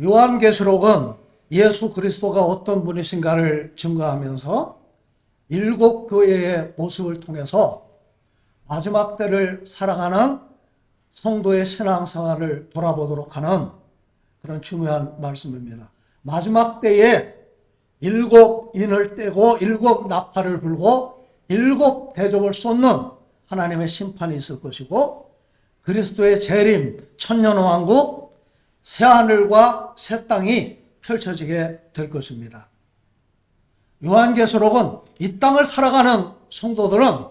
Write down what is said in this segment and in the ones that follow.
요한계시록은 예수 그리스도가 어떤 분이신가를 증거하면서 일곱 교회의 모습을 통해서 마지막 때를 살아가는 성도의 신앙생활을 돌아보도록 하는 그런 중요한 말씀입니다. 마지막 때에 일곱 인을 떼고 일곱 나팔을 불고 일곱 대접을 쏟는 하나님의 심판이 있을 것이고, 그리스도의 재림, 천년왕국, 새하늘과 새 땅이 펼쳐지게 될 것입니다. 요한계시록은 이 땅을 살아가는 성도들은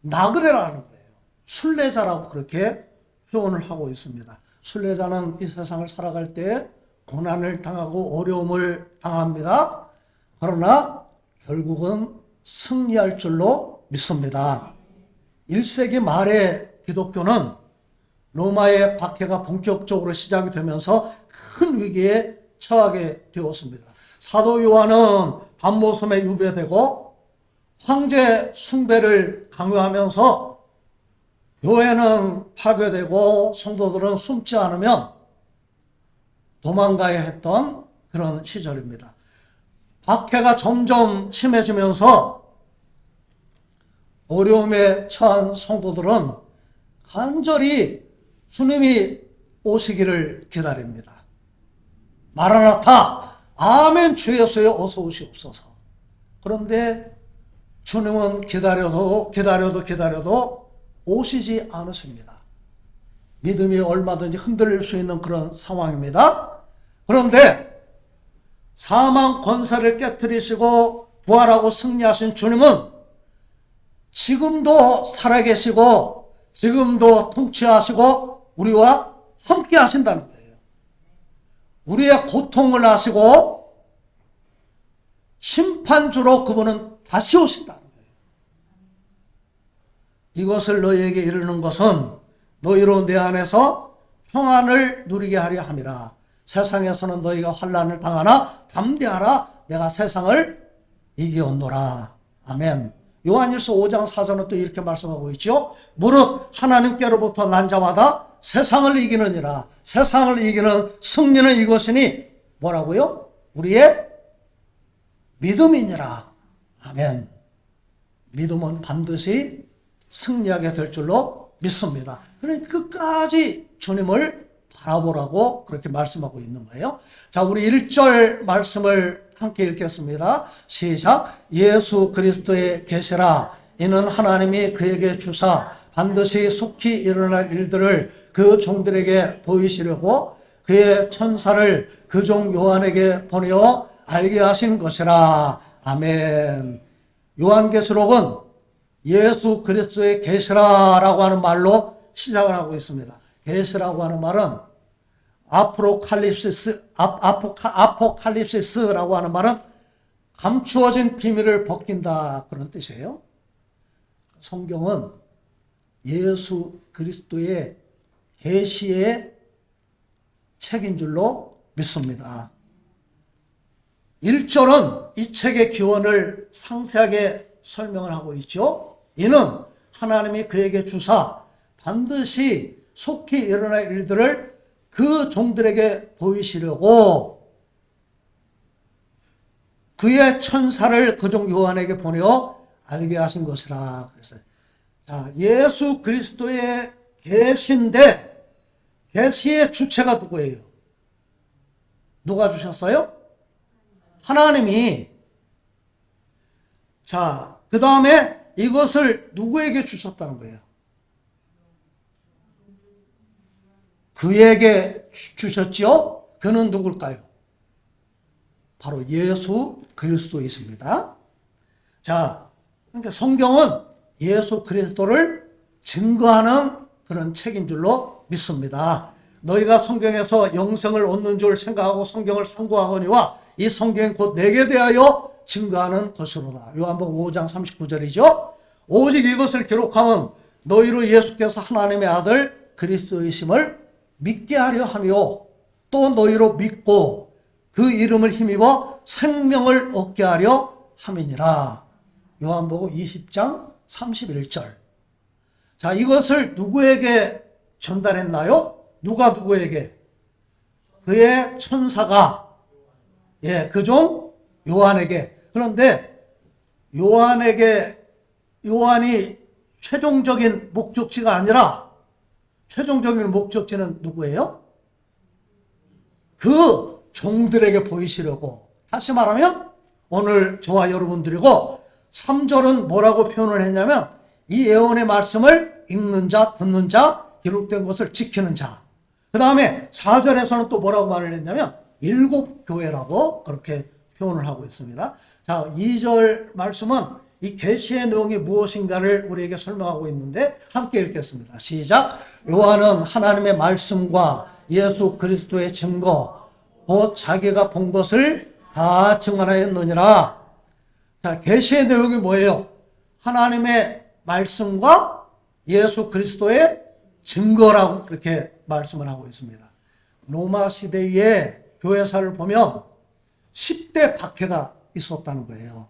나그네라는 거예요. 순례자라고 그렇게 표현을 하고 있습니다. 순례자는 이 세상을 살아갈 때 고난을 당하고 어려움을 당합니다. 그러나 결국은 승리할 줄로 믿습니다. 1세기 말에 기독교는 로마의 박해가 본격적으로 시작이 되면서 큰 위기에 처하게 되었습니다. 사도 요한은 밤모섬에 유배되고 황제 숭배를 강요하면서 교회는 파괴되고 성도들은 숨지 않으면 도망가야 했던 그런 시절입니다. 박해가 점점 심해지면서 어려움에 처한 성도들은 간절히 주님이 오시기를 기다립니다. 마라나타, 아멘 주 예수여 어서 오시옵소서. 그런데 주님은 기다려도 오시지 않으십니다. 믿음이 얼마든지 흔들릴 수 있는 그런 상황입니다. 그런데 사망 권세를 깨뜨리시고 부활하고 승리하신 주님은 지금도 살아계시고 지금도 통치하시고 우리와 함께 하신다는 거예요. 우리의 고통을 아시고 심판주로 그분은 다시 오신다는 거예요. 이것을 너희에게 이르는 것은 너희로 내 안에서 평안을 누리게 하려 함이라. 세상에서는 너희가 환난을 당하나 담대하라. 내가 세상을 이기었노라. 아멘. 요한일서 5장 4절은 또 이렇게 말씀하고 있죠. 무릇 하나님께로부터 난 자마다 세상을 이기느니라. 세상을 이기는 승리는 이것이니 뭐라고요? 우리의 믿음이니라. 아멘. 믿음은 반드시 승리하게 될 줄로 믿습니다. 그러니까 끝까지 주님을 바라보라고 그렇게 말씀하고 있는 거예요. 자, 우리 1절 말씀을 함께 읽겠습니다. 시작. 예수 그리스도의 계시라. 이는 하나님이 그에게 주사 반드시 속히 일어날 일들을 그 종들에게 보이시려고 그의 천사를 그 종 요한에게 보내어 알게 하신 것이라. 아멘. 요한계시록은 예수 그리스도의 계시라라고 하는 말로 시작을 하고 있습니다. 계시라고 하는 말은 아포칼립시스라고 하는 말은 감추어진 비밀을 벗긴다, 그런 뜻이에요. 성경은 예수 그리스도의 계시의 책인 줄로 믿습니다. 1절은 이 책의 기원을 상세하게 설명을 하고 있죠. 이는 하나님이 그에게 주사 반드시 속히 일어날 일들을 그 종들에게 보이시려고 그의 천사를 그 종 요한에게 보내어 알게 하신 것이라 그랬어요. 자, 예수 그리스도의 계시인데 계시의 주체가 누구예요? 누가 주셨어요? 하나님이. 자, 그 다음에 이것을 누구에게 주셨다는 거예요? 그에게 주셨지요? 그는 누굴까요? 바로 예수 그리스도이십니다. 자, 그러니까 성경은 예수 그리스도를 증거하는 그런 책인 줄로 믿습니다. 너희가 성경에서 영생을 얻는 줄 생각하고 성경을 상고하거니와 이 성경은 곧 내게 대하여 증거하는 것이로다. 요한복음 5장 39절이죠. 오직 이것을 기록하면 너희로 예수께서 하나님의 아들 그리스도이심을 믿게 하려 하며 또 너희로 믿고 그 이름을 힘입어 생명을 얻게 하려 함이니라. 요한복음 20장 31절. 자, 이것을 누구에게 전달했나요? 누가 누구에게? 그의 천사가 그 종 요한에게, 그런데 요한이 최종적인 목적지가 아니라 최종적인 목적지는 누구예요? 그 종들에게 보이시려고. 다시 말하면 오늘 저와 여러분들이고, 3절은 뭐라고 표현을 했냐면 이 예언의 말씀을 읽는 자, 듣는 자, 기록된 것을 지키는 자. 그 다음에 4절에서는 또 뭐라고 말을 했냐면 일곱 교회라고 그렇게 표현을 하고 있습니다. 자, 2절 말씀은 이 계시의 내용이 무엇인가를 우리에게 설명하고 있는데 함께 읽겠습니다. 시작. 요한은 하나님의 말씀과 예수 그리스도의 증거 곧 자기가 본 것을 다 증언하였느니라. 자, 계시의 내용이 뭐예요? 하나님의 말씀과 예수 그리스도의 증거라고 그렇게 말씀을 하고 있습니다. 로마 시대의 교회사를 보면 10대 박해가 있었다는 거예요.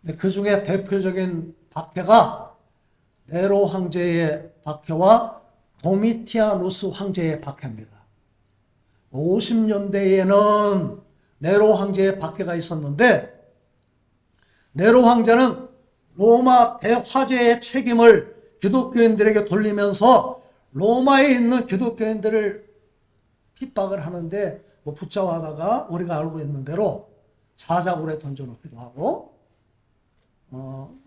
근데 그 중에 대표적인 박해가 네로 황제의 박해와 도미티아누스 황제의 박해입니다. 50년대에는 네로 황제의 박해가 있었는데, 네로 황제는 로마 대화재의 책임을 기독교인들에게 돌리면서 로마에 있는 기독교인들을 핍박을 하는데 붙잡아다가 우리가 알고 있는 대로 사자굴에 던져놓기도 하고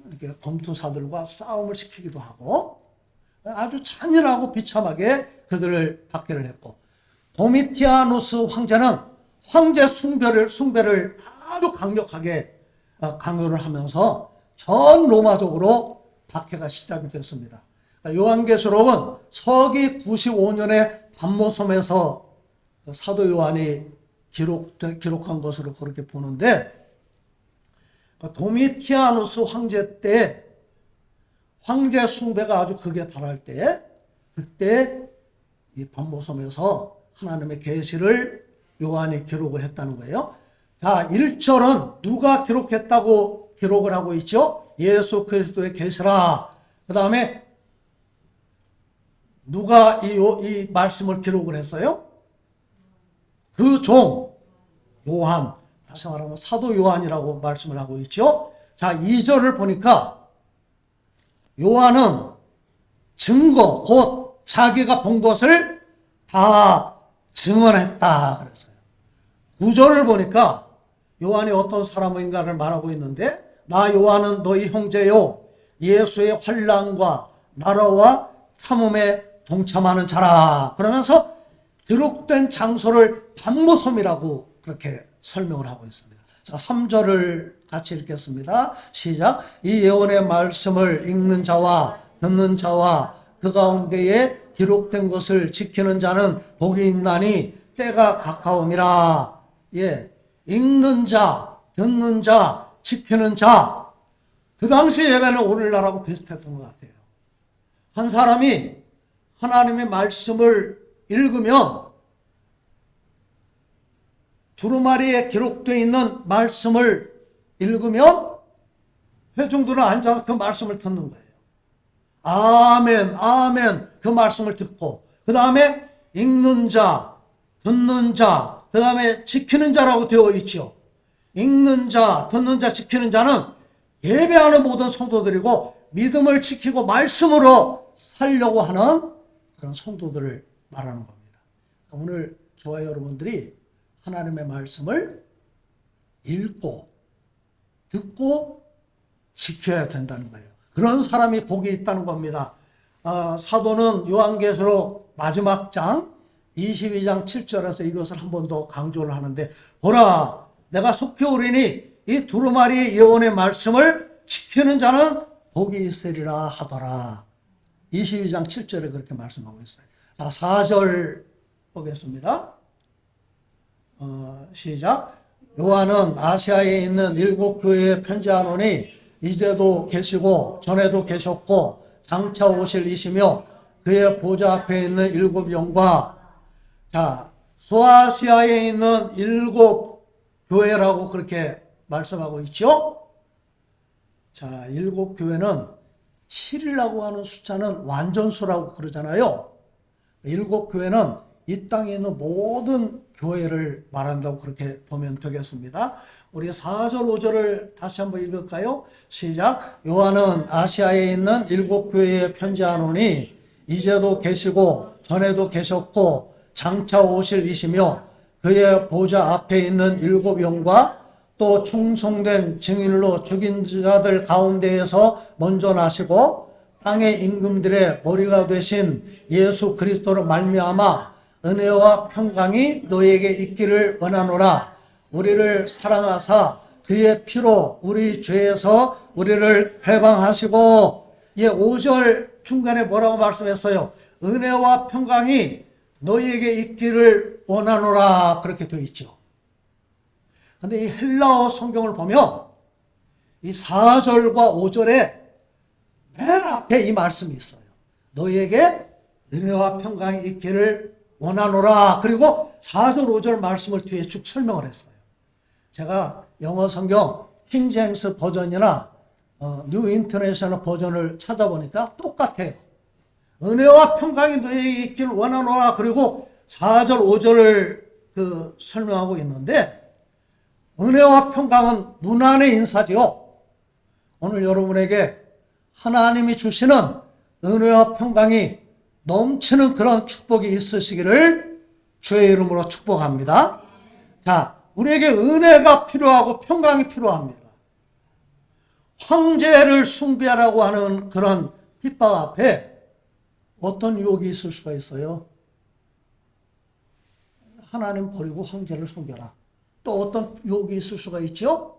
이렇게 검투사들과 싸움을 시키기도 하고 아주 잔인하고 비참하게 그들을 박해를 했고, 도미티아누스 황제는 황제 숭배를 아주 강력하게 강요를 하면서 전 로마적으로 박해가 시작이 됐습니다. 요한계시록은 서기 95년에 반모섬에서 사도 요한이 기록한 것으로 그렇게 보는데, 도미티아누스 황제 때 황제 숭배가 아주 극에 달할 때, 그때 이 반모섬에서 하나님의 계시를 요한이 기록을 했다는 거예요. 자, 1절은 누가 기록했다고 기록을 하고 있죠? 예수 그리스도의 계시라. 그 다음에 누가 이 말씀을 기록을 했어요? 그 종 요한, 다시 말하면 사도 요한이라고 말씀을 하고 있죠. 자, 2절을 보니까 요한은 증거 곧 자기가 본 것을 다 증언했다 그랬어요. 9절을 보니까 요한이 어떤 사람인가를 말하고 있는데, 나 요한은 너희 형제요 예수의 환난과 나라와 참음에 동참하는 자라. 그러면서 기록된 장소를 반모섬이라고 그렇게 설명을 하고 있습니다. 자, 3절을 같이 읽겠습니다. 시작. 이 예언의 말씀을 읽는 자와 듣는 자와 그 가운데에 기록된 것을 지키는 자는 복이 있나니 때가 가까움이라. 읽는 자, 듣는 자, 지키는 자. 그 당시 예배는 오늘날하고 비슷했던 것 같아요. 한 사람이 하나님의 말씀을 읽으면 두루마리에 기록되어 있는 말씀을 읽으면 회중들은 앉아서 그 말씀을 듣는 거예요. 아멘, 아멘. 그 말씀을 듣고, 그 다음에 읽는 자, 듣는 자, 그 다음에 지키는 자라고 되어 있죠. 읽는 자, 듣는 자, 지키는 자는 예배하는 모든 성도들이고 믿음을 지키고 말씀으로 살려고 하는 그런 성도들을 말하는 겁니다. 오늘 저와 여러분들이 하나님의 말씀을 읽고 듣고 지켜야 된다는 거예요. 그런 사람이 복이 있다는 겁니다. 사도는 요한계시록 마지막 장 22장 7절에서 이것을 한 번 더 강조를 하는데, 보라 내가 속히 오리니 이 두루마리 예언의 말씀을 지키는 자는 복이 있으리라 하더라. 22장 7절에 그렇게 말씀하고 있어요. 자, 4절 보겠습니다. 시작. 요한은 아시아에 있는 7교회에 편지하노니 이제도 계시고 전에도 계셨고 장차 오실 이시며 그의 보좌 앞에 있는 7영과, 자, 소아시아에 있는 7교회라고 그렇게 말씀하고 있죠. 자, 7교회는 7이라고 하는 숫자는 완전수라고 그러잖아요. 7교회는 이 땅에 있는 모든 교회를 말한다고 그렇게 보면 되겠습니다. 우리 4절 5절을 다시 한번 읽을까요? 시작. 요한은 아시아에 있는 7교회에 편지하노니 이제도 계시고 전에도 계셨고 장차 오실 이시며 그의 보좌 앞에 있는 7영과 또 충성된 증인으로 죽인 자들 가운데에서 먼저 나시고 땅의 임금들의 머리가 되신 예수 그리스도로 말미암아 은혜와 평강이 너에게 있기를 원하노라. 우리를 사랑하사 그의 피로 우리 죄에서 우리를 해방하시고, 5절 중간에 뭐라고 말씀했어요? 은혜와 평강이 너희에게 있기를 원하노라, 그렇게 되어 있죠. 근데 이 헬라어 성경을 보면 이 4절과 5절에 맨 앞에 이 말씀이 있어요. 너희에게 은혜와 평강이 있기를 원하노라. 그리고 4절 5절 말씀을 뒤에 쭉 설명을 했어요. 제가 영어 성경 킹제임스 버전이나 뉴 인터내셔널 버전을 찾아보니까 똑같아요. 은혜와 평강이 너희에게 있기를 원하노라. 그리고 4절 5절을 설명하고 있는데, 은혜와 평강은 무난의 인사지요. 오늘 여러분에게 하나님이 주시는 은혜와 평강이 넘치는 그런 축복이 있으시기를 주의 이름으로 축복합니다. 자, 우리에게 은혜가 필요하고 평강이 필요합니다. 황제를 숭배하라고 하는 그런 핍박 앞에 어떤 유혹이 있을 수가 있어요? 하나님 버리고 황제를 섬겨라. 또 어떤 유혹이 있을 수가 있죠?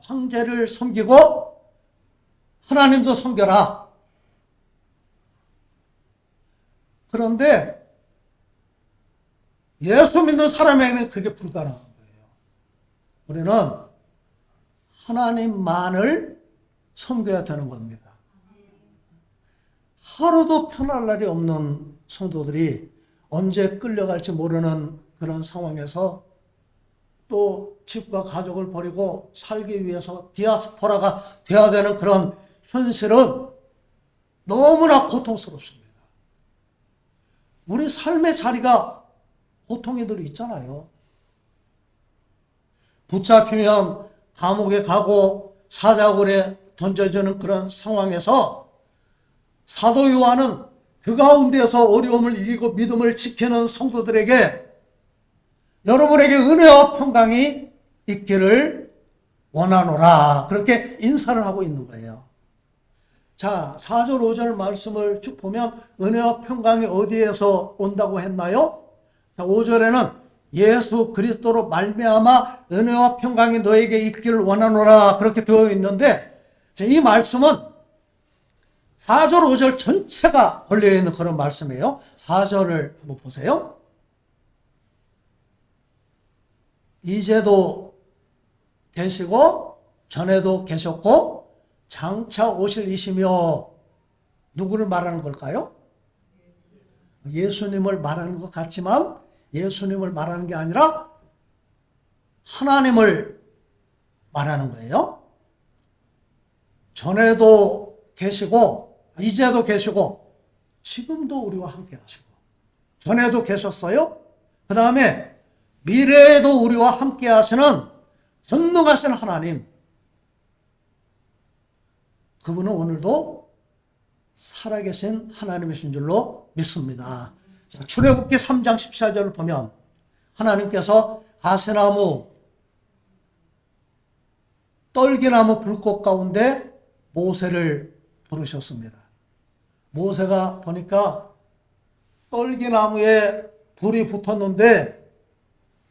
황제를 섬기고 하나님도 섬겨라. 그런데 예수 믿는 사람에게는 그게 불가능한 거예요. 우리는 하나님만을 섬겨야 되는 겁니다. 하루도 편할 날이 없는 성도들이 언제 끌려갈지 모르는 그런 상황에서 또 집과 가족을 버리고 살기 위해서 디아스포라가 되어야 되는 그런 현실은 너무나 고통스럽습니다. 우리 삶의 자리가 고통이 늘 있잖아요. 붙잡히면 감옥에 가고 사자굴에 던져지는 그런 상황에서 사도 요한은 그 가운데서 어려움을 이기고 믿음을 지키는 성도들에게 여러분에게 은혜와 평강이 있기를 원하노라, 그렇게 인사를 하고 있는 거예요. 자, 4절 5절 말씀을 쭉 보면 은혜와 평강이 어디에서 온다고 했나요? 자, 5절에는 예수 그리스도로 말미암아 은혜와 평강이 너에게 있기를 원하노라, 그렇게 되어 있는데, 자, 이 말씀은 4절 5절 전체가 걸려있는 그런 말씀이에요. 4절을 한번 보세요. 이제도 계시고 전에도 계셨고 장차 오실 이시며, 누구를 말하는 걸까요? 예수님을 말하는 것 같지만 예수님을 말하는 게 아니라 하나님을 말하는 거예요. 전에도 계시고 이제도 계시고 지금도 우리와 함께 하시고, 전에도 계셨어요. 그 다음에 미래에도 우리와 함께 하시는 전능하신 하나님, 그분은 오늘도 살아계신 하나님이신 줄로 믿습니다. 자, 출애굽기 3장 14절을 보면 하나님께서 가시나무, 떨기나무 불꽃 가운데 모세를 부르셨습니다. 모세가 보니까 떨기나무에 불이 붙었는데,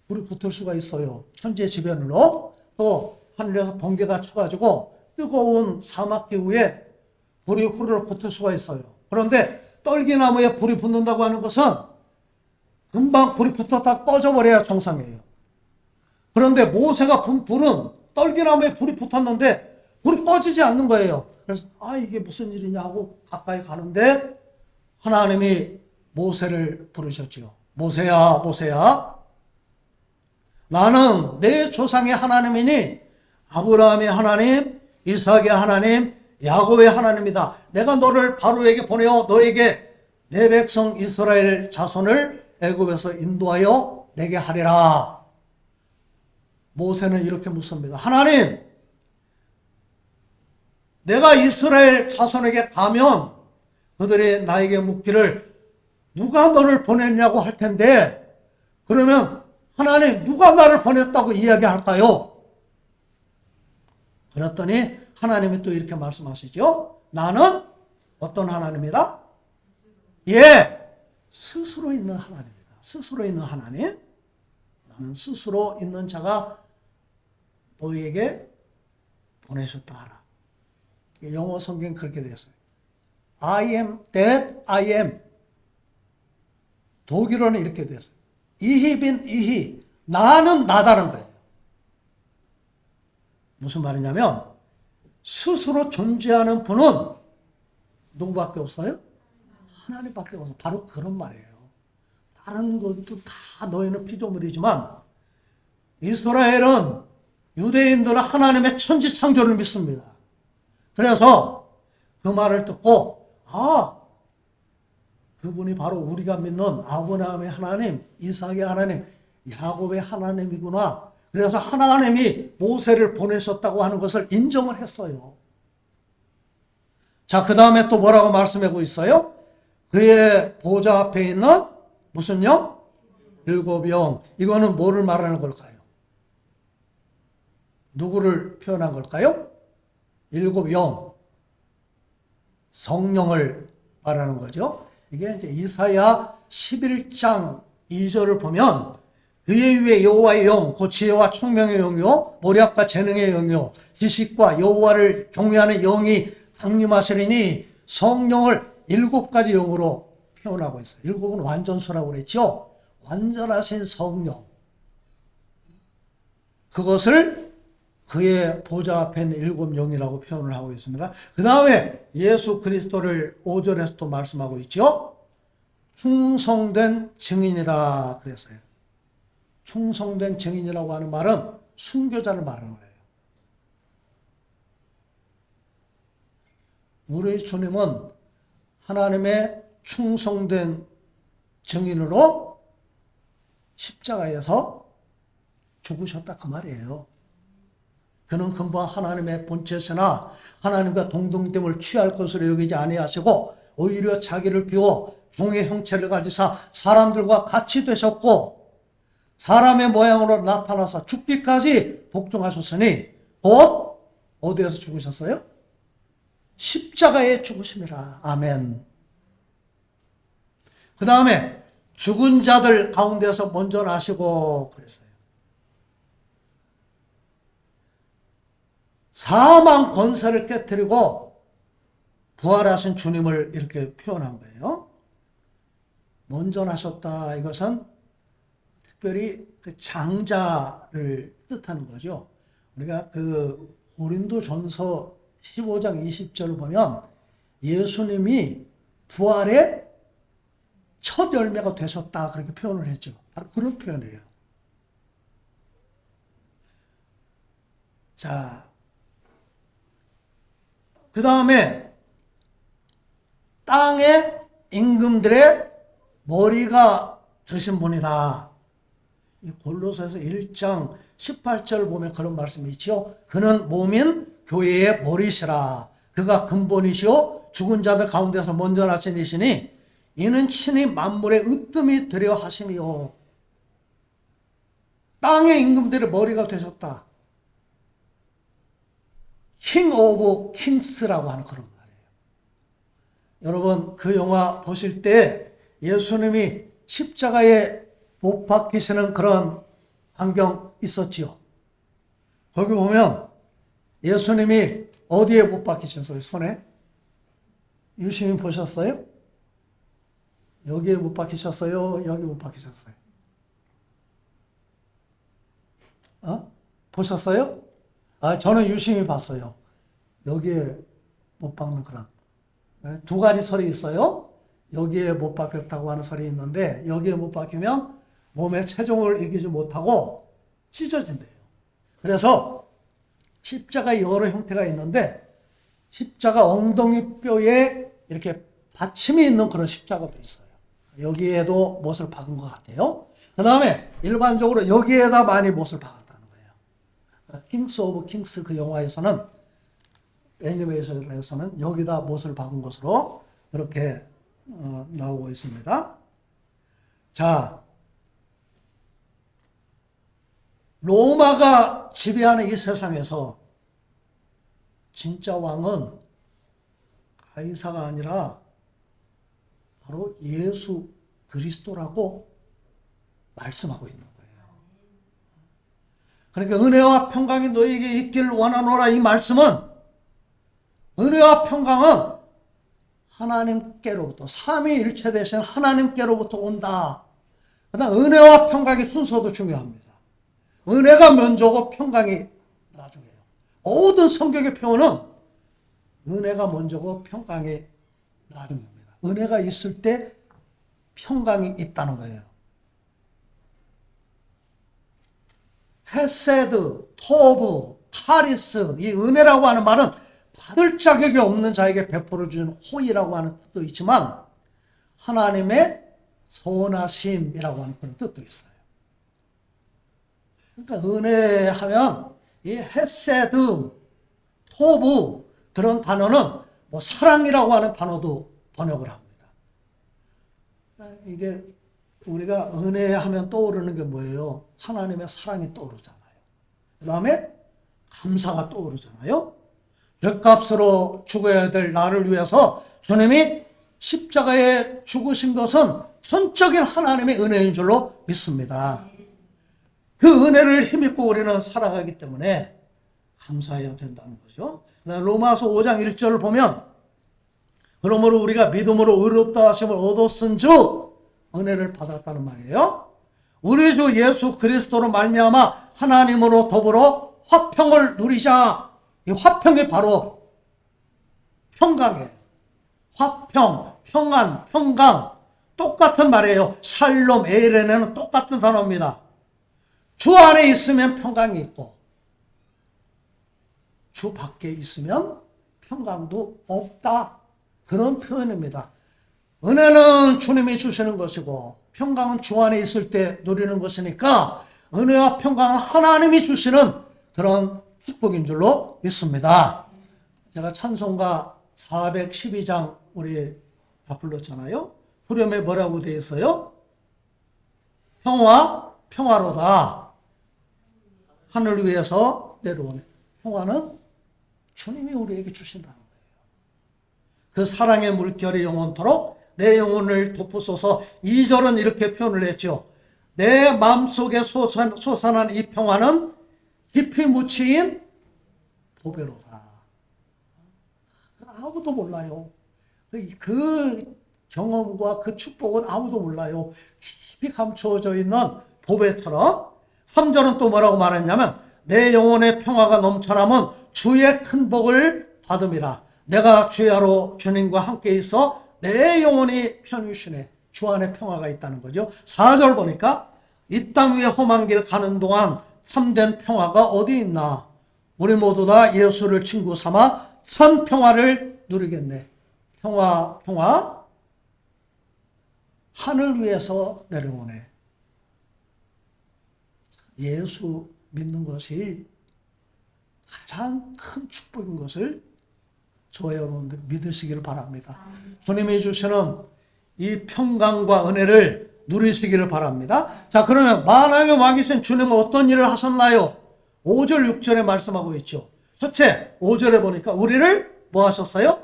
불이 붙을 수가 있어요. 천재지변으로. 또 하늘에서 번개가 쳐가지고 뜨거운 사막기후에 불이 후루룩 붙을 수가 있어요. 그런데 떨기나무에 불이 붙는다고 하는 것은 금방 불이 붙었다 꺼져버려야 정상이에요. 그런데 모세가 본 불은 떨기나무에 불이 붙었는데 불이 꺼지지 않는 거예요. 그래서 이게 무슨 일이냐 하고 가까이 가는데 하나님이 모세를 부르셨지요. 모세야, 모세야, 나는 내 조상의 하나님이니 아브라함의 하나님, 이삭의 하나님, 야곱의 하나님이다. 내가 너를 바로에게 보내어 너에게 내 백성 이스라엘 자손을 애굽에서 인도하여 내게 하리라. 모세는 이렇게 묻습니다. 하나님, 내가 이스라엘 자손에게 가면 그들이 나에게 묻기를 누가 너를 보냈냐고 할 텐데, 그러면 하나님 누가 나를 보냈다고 이야기할까요? 그랬더니 하나님이 또 이렇게 말씀하시죠. 나는 어떤 하나님이다? 예, 스스로 있는 하나님이다. 스스로 있는 하나님. 나는 스스로 있는 자가 너희에게 보내셨다 하라. 영어 성경 그렇게 되어 있어요. I am that I am. 독일어는 이렇게 되어 있어요. Ich bin ich. 나는 나다는 거예요. 무슨 말이냐면 스스로 존재하는 분은 누구밖에 없어요? 하나님밖에 없어요. 바로 그런 말이에요. 다른 것도 다 너희는 피조물이지만 이스라엘은, 유대인들은 하나님의 천지창조를 믿습니다. 그래서 그 말을 듣고 그분이 바로 우리가 믿는 아브라함의 하나님, 이삭의 하나님, 야곱의 하나님이구나. 그래서 하나님이 모세를 보내셨다고 하는 것을 인정을 했어요. 자, 그 다음에 또 뭐라고 말씀하고 있어요? 그의 보좌 앞에 있는 무슨 영? 7영. 이거는 뭐를 말하는 걸까요? 누구를 표현한 걸까요? 7영. 성령을 말하는 거죠. 이게 이제 이사야 11장 2절을 보면 그의 위에 여호와의 영, 곧 지혜와 총명의 영이요, 모략과 재능의 영이요, 지식과 여호와를 경외하는 영이 강림하시리니 성령을 7가지 영으로 표현하고 있어요. 7은 완전수라고 그랬죠. 완전하신 성령. 그것을 그의 보좌 앞에 있는 7영이라고 표현을 하고 있습니다. 그 다음에 예수 그리스도를 5절에서 또 말씀하고 있죠. 충성된 증인이라 그랬어요. 충성된 증인이라고 하는 말은 순교자를 말하는 거예요. 우리 주님은 하나님의 충성된 증인으로 십자가에서 죽으셨다 그 말이에요. 그는 금방 하나님의 본체시나 하나님과 동등됨을 취할 것으로 여기지 아니하시고 오히려 자기를 비워 종의 형체를 가지사 사람들과 같이 되셨고 사람의 모양으로 나타나서 죽기까지 복종하셨으니 곧 어디에서 죽으셨어요? 십자가에 죽으심이라. 아멘. 그 다음에 죽은 자들 가운데서 먼저 나시고 그랬어요. 사망 권세를 깨뜨리고 부활하신 주님을 이렇게 표현한 거예요. 먼저 나셨다. 이것은 특별히 그 장자를 뜻하는 거죠. 우리가 그 고린도전서 15장 20절을 보면 예수님이 부활의 첫 열매가 되셨다 그렇게 표현을 했죠. 바로 그런 표현이에요. 자, 그 다음에 땅의 임금들의 머리가 되신 분이다. 이 골로새서 1장 18절 보면 그런 말씀이 있죠. 그는 몸인 교회의 머리시라. 그가 근본이시오 죽은 자들 가운데서 먼저 나신 이시니 이는 친히 만물의 으뜸이 되려 하심이요. 땅의 임금들의 머리가 되셨다. 킹 오브 킹스라고 하는 그런 말이에요. 여러분 그 영화 보실 때 예수님이 십자가에 못 박히시는 그런 광경 있었지요. 거기 보면 예수님이 어디에 못 박히셨어요? 손에? 유시민 보셨어요? 여기에 못 박히셨어요? 여기 못 박히셨어요? 보셨어요? 저는 유심히 봤어요. 여기에 못 박는 그런. 두 가지 설이 있어요. 여기에 못 박혔다고 하는 설이 있는데 여기에 못 박히면 몸에 체중을 이기지 못하고 찢어진대요. 그래서 십자가 여러 형태가 있는데 십자가 엉덩이 뼈에 이렇게 받침이 있는 그런 십자가도 있어요. 여기에도 못을 박은 것 같아요. 그 다음에 일반적으로 여기에다 많이 못을 박았다는 거예요. 킹스 오브 킹스 그 영화에서는, 애니메이션에서는 여기다 못을 박은 것으로 이렇게 나오고 있습니다. 자, 로마가 지배하는 이 세상에서 진짜 왕은 가이사가 아니라 바로 예수 그리스도라고 말씀하고 있는 거예요. 그러니까 은혜와 평강이 너에게 있기를 원하노라, 이 말씀은, 은혜와 평강은 하나님께로부터, 삼위일체 되신 하나님께로부터 온다. 그다음 은혜와 평강의 순서도 중요합니다. 은혜가 먼저고 평강이 나중이에요. 모든 성경의 표현은 은혜가 먼저고 평강이 나중입니다. 은혜가 있을 때 평강이 있다는 거예요. 헤세드, 토브, 카리스, 이 은혜라고 하는 말은 받을 자격이 없는 자에게 베풀어 주는 호의라고 하는 뜻도 있지만 하나님의 선하심이라고 하는 그런 뜻도 있어요. 그러니까 은혜하면 이 헤세드, 토브 그런 단어는 뭐 사랑이라고 하는 단어도 번역을 합니다. 이게 우리가 은혜하면 떠오르는 게 뭐예요? 하나님의 사랑이 떠오르잖아요. 그 다음에 감사가 떠오르잖아요. 죗값으로 죽어야 될 나를 위해서 주님이 십자가에 죽으신 것은 전적인 하나님의 은혜인 줄로 믿습니다. 그 은혜를 힘입고 우리는 살아가기 때문에 감사해야 된다는 거죠. 로마서 5장 1절을 보면, 그러므로 우리가 믿음으로 의롭다 하심을 얻었은즉 은혜를 받았다는 말이에요. 우리 주 예수 그리스도로 말미암아 하나님으로 더불어 화평을 누리자. 이 화평이 바로 평강이에요. 화평, 평안, 평강 똑같은 말이에요. 샬롬, 에이레네는 똑같은 단어입니다. 주 안에 있으면 평강이 있고 주 밖에 있으면 평강도 없다. 그런 표현입니다. 은혜는 주님이 주시는 것이고 평강은 주 안에 있을 때 누리는 것이니까 은혜와 평강은 하나님이 주시는 그런 축복인 줄로 믿습니다. 제가 찬송가 412장 우리 다 불렀잖아요. 후렴에 뭐라고 되어 있어요? 평화, 평화로다. 하늘 위에서 내려오네. 평화는 주님이 우리에게 주신다는 거예요. 그 사랑의 물결이 영원토록 내 영혼을 덮으소서. 2절은 이렇게 표현을 했죠. 내 마음속에 솟아난 이 평화는 깊이 묻힌 보배로다. 아무도 몰라요. 그 경험과 그 축복은 아무도 몰라요. 깊이 감춰져 있는 보배처럼. 3절은 또 뭐라고 말했냐면 내 영혼의 평화가 넘쳐나면 주의 큰 복을 받음이라. 내가 주야로 주님과 함께 있어 내 영혼이 편히쉬네. 주 안에 평화가 있다는 거죠. 4절 보니까 이 땅 위에 험한 길 가는 동안 참된 평화가 어디 있나. 우리 모두 다 예수를 친구 삼아 참 평화를 누리겠네. 평화, 평화. 하늘 위에서 내려오네. 예수 믿는 것이 가장 큰 축복인 것을 저와 여러분들 믿으시길 바랍니다. 주님이 주시는 이 평강과 은혜를 누리시기를 바랍니다. 자, 그러면 만왕의 왕이신 주님은 어떤 일을 하셨나요? 5절, 6절에 말씀하고 있죠. 첫째, 5절에 보니까 우리를 뭐 하셨어요?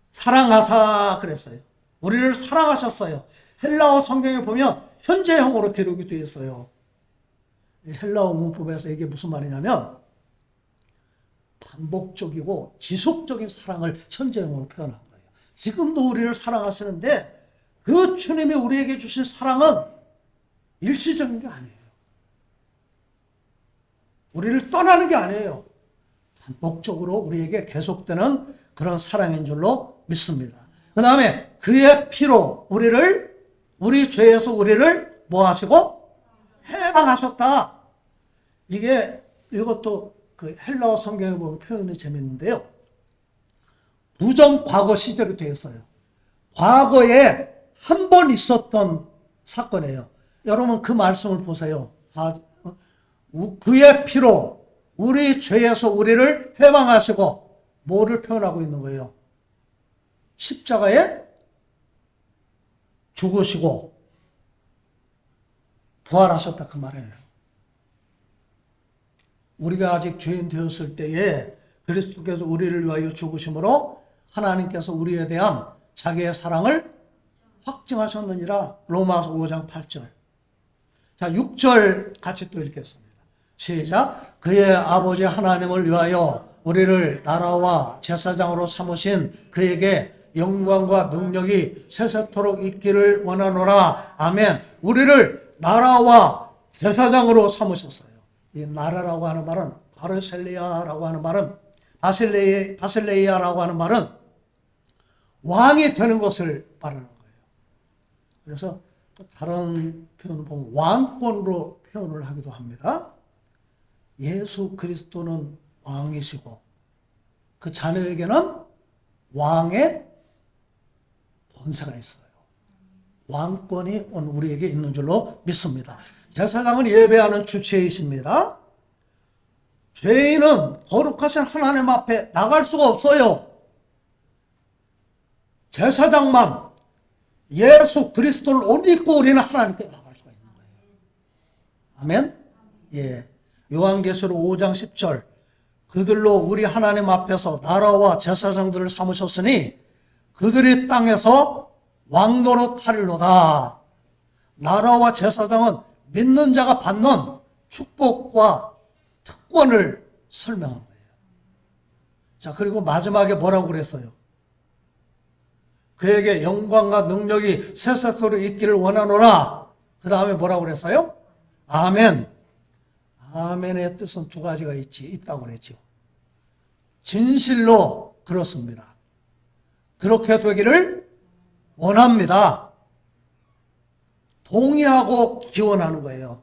사랑하사 그랬어요. 우리를 사랑하셨어요. 헬라어 성경에 보면 현재형으로 기록이 되어 있어요. 헬라어 문법에서 이게 무슨 말이냐면 반복적이고 지속적인 사랑을 현재형으로 표현한 거예요. 지금도 우리를 사랑하시는데 그 주님이 우리에게 주신 사랑은 일시적인 게 아니에요. 우리를 떠나는 게 아니에요. 반복적으로 우리에게 계속되는 그런 사랑인 줄로 믿습니다. 그 다음에 그의 피로 우리 죄에서 우리를 뭐 하시고? 해방하셨다. 이것도 그 헬라어 성경에 보면 표현이 재밌는데요. 부정 과거 시제로 되어 있어요. 과거에 한 번 있었던 사건이에요. 여러분 그 말씀을 보세요. 그의 피로 우리 죄에서 우리를 해방하시고 뭐를 표현하고 있는 거예요? 십자가에 죽으시고 부활하셨다 그 말이에요. 우리가 아직 죄인 되었을 때에 그리스도께서 우리를 위하여 죽으심으로 하나님께서 우리에 대한 자기의 사랑을 확증하셨느니라. 로마서 5장 8절. 자, 6절 같이 또 읽겠습니다. 시작. 그의 아버지 하나님을 위하여 우리를 나라와 제사장으로 삼으신 그에게 영광과 능력이 세세토록 있기를 원하노라. 아멘. 우리를 나라와 제사장으로 삼으셨어요. 이 나라라고 하는 말은 바르셀리아라고 하는 말은 바실레이아라고 하는 말은 왕이 되는 것을 말하는 거예요. 그래서 다른 표현을 보면 왕권으로 표현을 하기도 합니다. 예수 그리스도는 왕이시고 그 자녀에게는 왕의 권세가 있어요. 왕권이 우리에게 있는 줄로 믿습니다. 제사장은 예배하는 주체이십니다. 죄인은 거룩하신 하나님 앞에 나갈 수가 없어요. 제사장만 예수 그리스도를 옷 입고 우리는 하나님께 나갈 수가 있는 거예요. 아멘? 예. 요한계시록 5장 10절. 그들로 우리 하나님 앞에서 나라와 제사장들을 삼으셨으니 그들이 땅에서 왕노릇 하리로다. 나라와 제사장은 믿는 자가 받는 축복과 특권을 설명한 거예요. 자, 그리고 마지막에 뭐라고 그랬어요? 그에게 영광과 능력이 세세토록 있기를 원하노라. 그 다음에 뭐라고 그랬어요? 아멘. 아멘의 뜻은 두 가지가 있다고 그랬죠. 진실로 그렇습니다. 그렇게 되기를 원합니다. 동의하고 기원하는 거예요.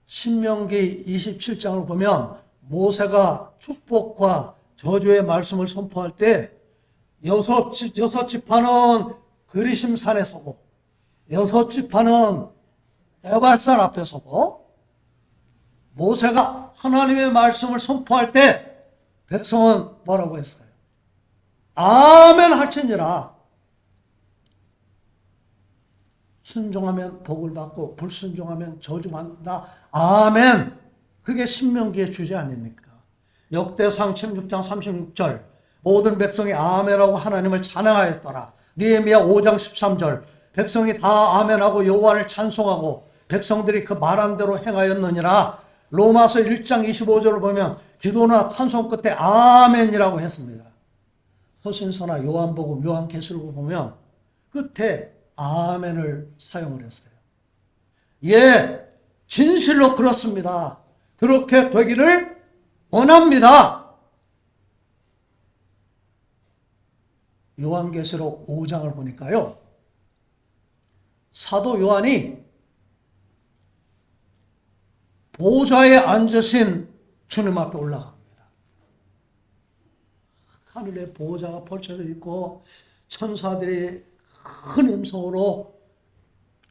신명기 27장을 보면 모세가 축복과 저주의 말씀을 선포할 때 여섯 지파는 그리심산에 서고 여섯 지파는 에발산 앞에 서고 모세가 하나님의 말씀을 선포할 때 백성은 뭐라고 했어요? 아멘 할지니라. 순종하면 복을 받고 불순종하면 저주받는다. 아멘. 그게 신명기의 주제 아닙니까? 역대상 16장 36절. 모든 백성이 아멘하고 하나님을 찬양하였더라. 느헤미야 5장 13절. 백성이 다 아멘하고 여호와를 찬송하고 백성들이 그 말한 대로 행하였느니라. 로마서 1장 25절을 보면 기도나 찬송 끝에 아멘이라고 했습니다. 서신서나 요한복음, 요한계시록을 보면 끝에 아멘을 사용을 했어요. 예, 진실로 그렇습니다. 그렇게 되기를 원합니다. 요한계시록 5장을 보니까요. 사도 요한이 보좌에 앉으신 주님 앞에 올라갑니다. 하늘에 보좌가 펼쳐져 있고 천사들이 큰 음성으로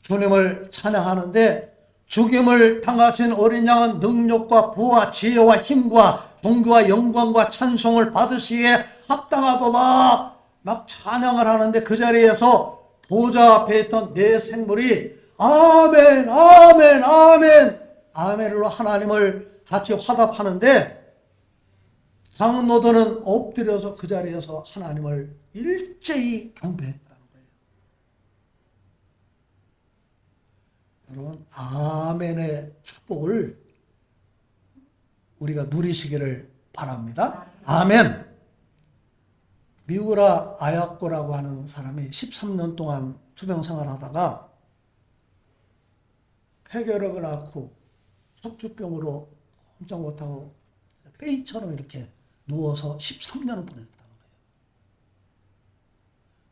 주님을 찬양하는데 죽임을 당하신 어린 양은 능력과 부와 지혜와 힘과 존귀와 영광과 찬송을 받으시기에 합당하도다. 막 찬양을 하는데 그 자리에서 보좌 앞에 있던 네 생물이 아멘 아멘 아멘 아멘으로 하나님을 같이 화답하는데 장로들은 엎드려서 그 자리에서 하나님을 일제히 경배했다는 거예요. 여러분, 아멘의 축복을 우리가 누리시기를 바랍니다. 아멘. 미우라 아야코라고 하는 사람이 13년 동안 투병 생활하다가 폐결핵을 앓고 척추병으로 꼼짝 못하고 페이처럼 이렇게 누워서 13년을 보냈다는 거예요.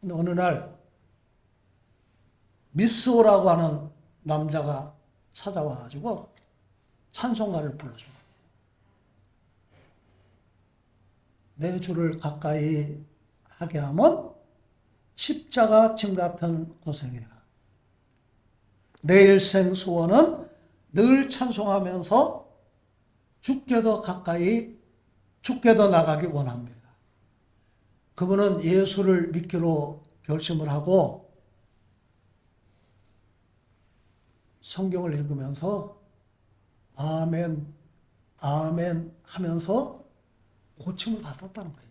근데 어느 날 미스오라고 하는 남자가 찾아와가지고 찬송가를 불러준 거예요. 내 주를 가까이 하게 하면 십자가 짐 같은 고생이라. 내 일생 소원은 늘 찬송하면서 죽게 더 가까이, 죽게 더 나가기 원합니다. 그분은 예수를 믿기로 결심을 하고 성경을 읽으면서 아멘, 아멘 하면서 고침을 받았다는 거예요.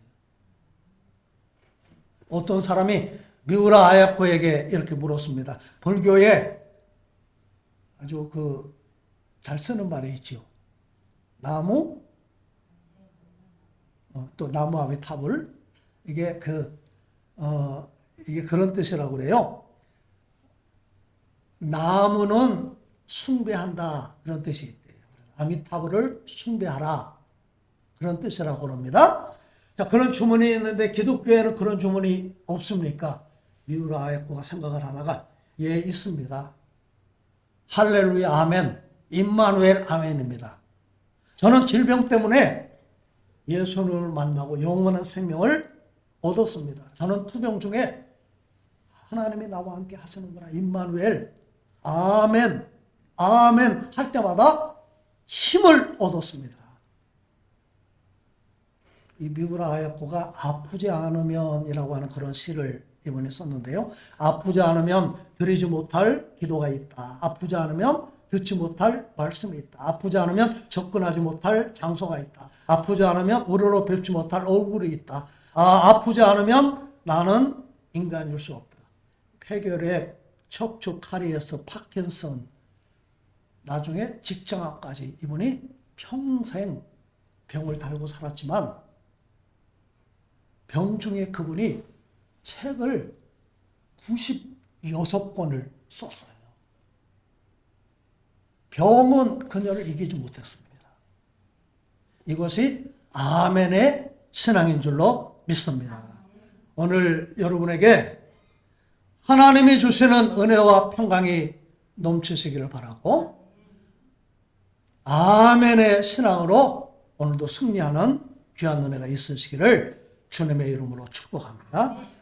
어떤 사람이 미우라 아야코에게 이렇게 물었습니다. 불교에 아주 잘 쓰는 말이 있지요. 나무, 또 나무 아미타불, 이게 이게 그런 뜻이라고 그래요. 나무는 숭배한다, 그런 뜻이 있대요. 아미타불을 숭배하라, 그런 뜻이라고 합니다. 자, 그런 주문이 있는데 기독교에는 그런 주문이 없습니까? 미우라 아야코가 생각을 하다가 예, 있습니다. 할렐루야 아멘, 임마누엘 아멘입니다. 저는 질병 때문에 예수님을 만나고 영원한 생명을 얻었습니다. 저는 투병 중에 하나님이 나와 함께 하시는구나, 임마누엘 아멘, 아멘 할 때마다 힘을 얻었습니다. 이 미우라 아야코가 아프지 않으면이라고 하는 그런 시를 이번에 썼는데요. 아프지 않으면 드리지 못할 기도가 있다. 아프지 않으면 듣지 못할 말씀이 있다. 아프지 않으면 접근하지 못할 장소가 있다. 아프지 않으면 우러러 뵙지 못할 얼굴이 있다. 아프지 않으면 나는 인간일 수 없다. 폐결핵, 척추 카리에스, 파킨슨, 나중에 직장암까지 이분이 평생 병을 달고 살았지만 병 중에 그분이 책을 96권을 썼어요. 병은 그녀를 이기지 못했습니다. 이것이 아멘의 신앙인 줄로 믿습니다. 오늘 여러분에게 하나님이 주시는 은혜와 평강이 넘치시기를 바라고, 아멘의 신앙으로 오늘도 승리하는 귀한 은혜가 있으시기를 주님의 이름으로 축복합니다.